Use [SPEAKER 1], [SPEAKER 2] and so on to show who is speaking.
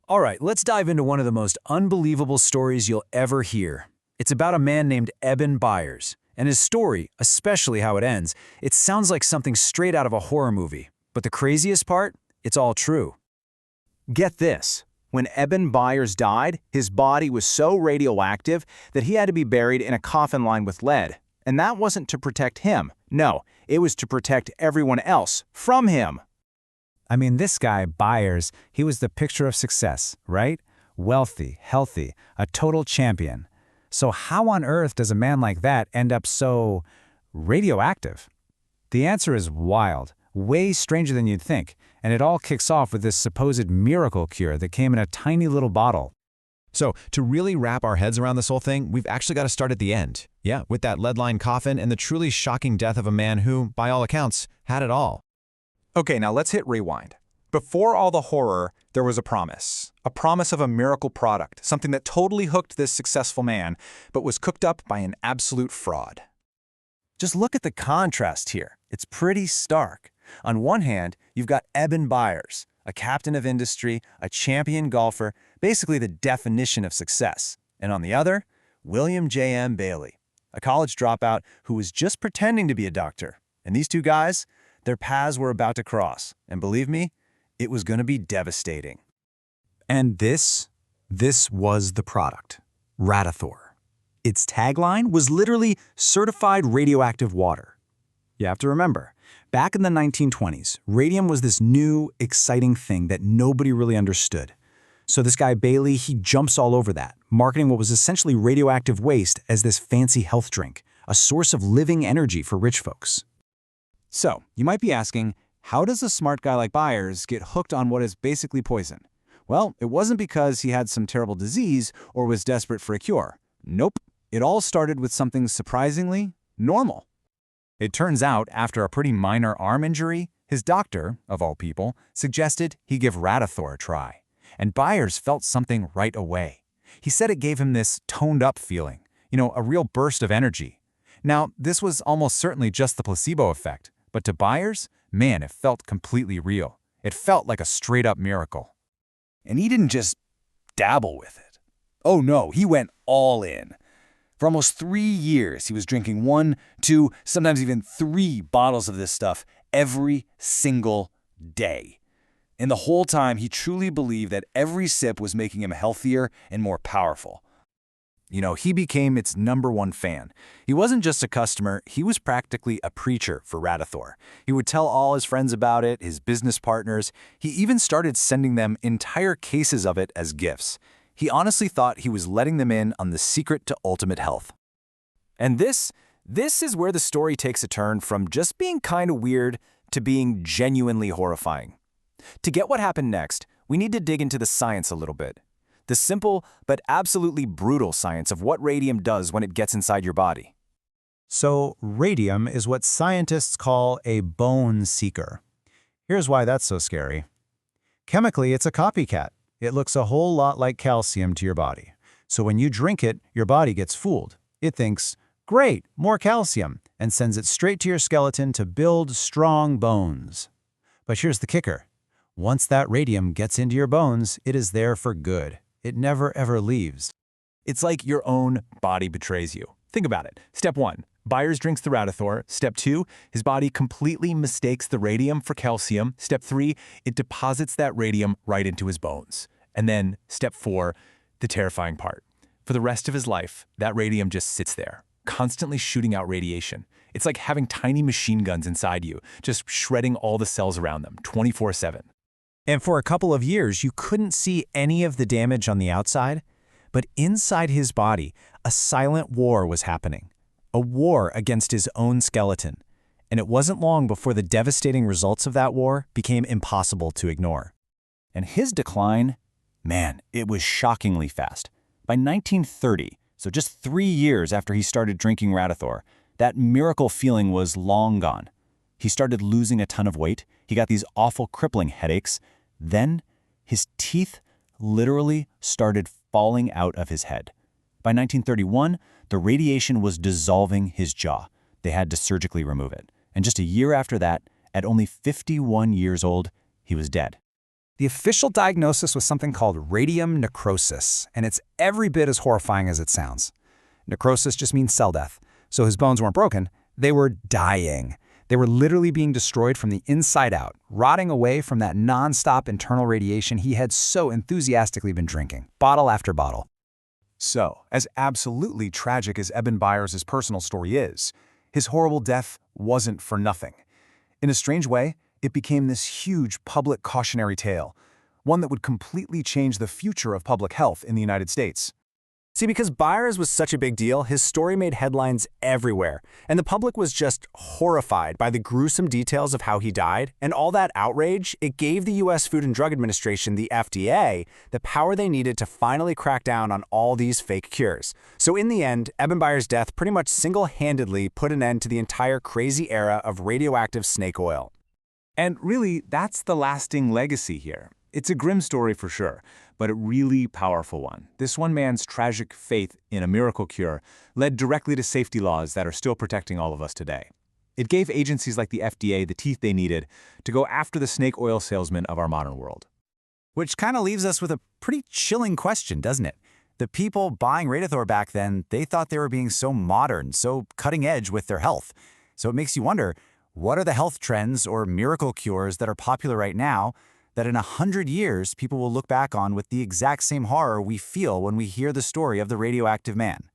[SPEAKER 1] All right, let's dive into one of the most unbelievable stories you'll ever hear. It's about a man named Eben Byers. And his story, especially how it ends, it sounds like something straight out of a horror movie. But the craziest part? It's all true.
[SPEAKER 2] Get this. When Eben Byers died, his body was so radioactive that he had to be buried in a coffin lined with lead. And that wasn't to protect him. No, it was to protect everyone else from him.
[SPEAKER 3] I mean, this guy, Byers, he was the picture of success, right? Wealthy, healthy, a total champion. So how on earth does a man like that end up so radioactive? The answer is wild, way stranger than you'd think, and it all kicks off with this supposed miracle cure that came in a tiny little bottle.
[SPEAKER 4] So, to really wrap our heads around this whole thing, we've actually got to start at the end. Yeah, with that lead-lined coffin and the truly shocking death of a man who, by all accounts, had it all.
[SPEAKER 5] Okay, now let's hit rewind. Before all the horror, there was a promise of a miracle product, something that totally hooked this successful man, but was cooked up by an absolute fraud.
[SPEAKER 1] Just look at the contrast here. It's pretty stark. On one hand, you've got Eben Byers, a captain of industry, a champion golfer, basically the definition of success. And on the other, William J.M. Bailey, a college dropout who was just pretending to be a doctor. And these two guys, their paths were about to cross. And believe me, it was going to be devastating.
[SPEAKER 3] And this was the product, Radithor. Its tagline was literally Certified Radioactive Water. You have to remember, back in the 1920s, radium was this new, exciting thing that nobody really understood. So this guy Bailey, he jumps all over that, marketing what was essentially radioactive waste as this fancy health drink, a source of living energy for rich folks.
[SPEAKER 2] So, you might be asking, how does a smart guy like Byers get hooked on what is basically poison? Well, it wasn't because he had some terrible disease or was desperate for a cure. Nope. It all started with something surprisingly normal. It turns out, after a pretty minor arm injury, his doctor, of all people, suggested he give Radithor a try. And Byers felt something right away. He said it gave him this toned-up feeling, a real burst of energy. Now, this was almost certainly just the placebo effect, but to Byers, man, it felt completely real. It felt like a straight-up miracle.
[SPEAKER 1] And he didn't just dabble with it. Oh no, he went all in. For almost 3 years, he was drinking 1, 2, sometimes even 3 bottles of this stuff every single day. And the whole time, he truly believed that every sip was making him healthier and more powerful. He became its #1 fan. He wasn't just a customer, he was practically a preacher for Radithor. He would tell all his friends about it, his business partners. He even started sending them entire cases of it as gifts. He honestly thought he was letting them in on the secret to ultimate health. And this is where the story takes a turn from just being kind of weird to being genuinely horrifying. To get what happened next, we need to dig into the science a little bit. The simple but absolutely brutal science of what radium does when it gets inside your body.
[SPEAKER 3] So radium is what scientists call a bone seeker. Here's why that's so scary. Chemically, it's a copycat. It looks a whole lot like calcium to your body. So when you drink it, your body gets fooled. It thinks, great, more calcium, and sends it straight to your skeleton to build strong bones. But here's the kicker. Once that radium gets into your bones, it is there for good. It never ever leaves.
[SPEAKER 2] It's like your own body betrays you. Think about it. Step 1, Byers drinks the Radithor. Step 2, his body completely mistakes the radium for calcium. Step 3, it deposits that radium right into his bones. And then step 4, the terrifying part. For the rest of his life, that radium just sits there, constantly shooting out radiation. It's like having tiny machine guns inside you, just shredding all the cells around them, 24/7.
[SPEAKER 3] And for a couple of years, you couldn't see any of the damage on the outside, but inside his body, a silent war was happening. A war against his own skeleton. And it wasn't long before the devastating results of that war became impossible to ignore.
[SPEAKER 1] And his decline, man, it was shockingly fast. By 1930, so just 3 years after he started drinking Radithor, that miracle feeling was long gone. He started losing a ton of weight. He got these awful crippling headaches. Then, his teeth literally started falling out of his head. By 1931, the radiation was dissolving his jaw. They had to surgically remove it. And just a year after that, at only 51 years old, he was dead.
[SPEAKER 6] The official diagnosis was something called radium necrosis, and it's every bit as horrifying as it sounds. Necrosis just means cell death, so his bones weren't broken, they were dying. They were literally being destroyed from the inside out, rotting away from that non-stop internal radiation he had so enthusiastically been drinking, bottle after bottle.
[SPEAKER 2] So, as absolutely tragic as Eben Byers' personal story is, his horrible death wasn't for nothing. In a strange way, it became this huge public cautionary tale, one that would completely change the future of public health in the United States.
[SPEAKER 7] See, because Byers was such a big deal, his story made headlines everywhere, and the public was just horrified by the gruesome details of how he died, and all that outrage, it gave the U.S. Food and Drug Administration, the FDA, the power they needed to finally crack down on all these fake cures. So in the end, Eben Byers' death pretty much single-handedly put an end to the entire crazy era of radioactive snake oil.
[SPEAKER 2] And really, that's the lasting legacy here. It's a grim story for sure, but a really powerful one. This one man's tragic faith in a miracle cure led directly to safety laws that are still protecting all of us today. It gave agencies like the FDA the teeth they needed to go after the snake oil salesmen of our modern world.
[SPEAKER 3] Which kind of leaves us with a pretty chilling question, doesn't it? The people buying Radithor back then, they thought they were being so modern, so cutting edge with their health. So it makes you wonder, what are the health trends or miracle cures that are popular right now that in 100 years people will look back on with the exact same horror we feel when we hear the story of the radioactive man?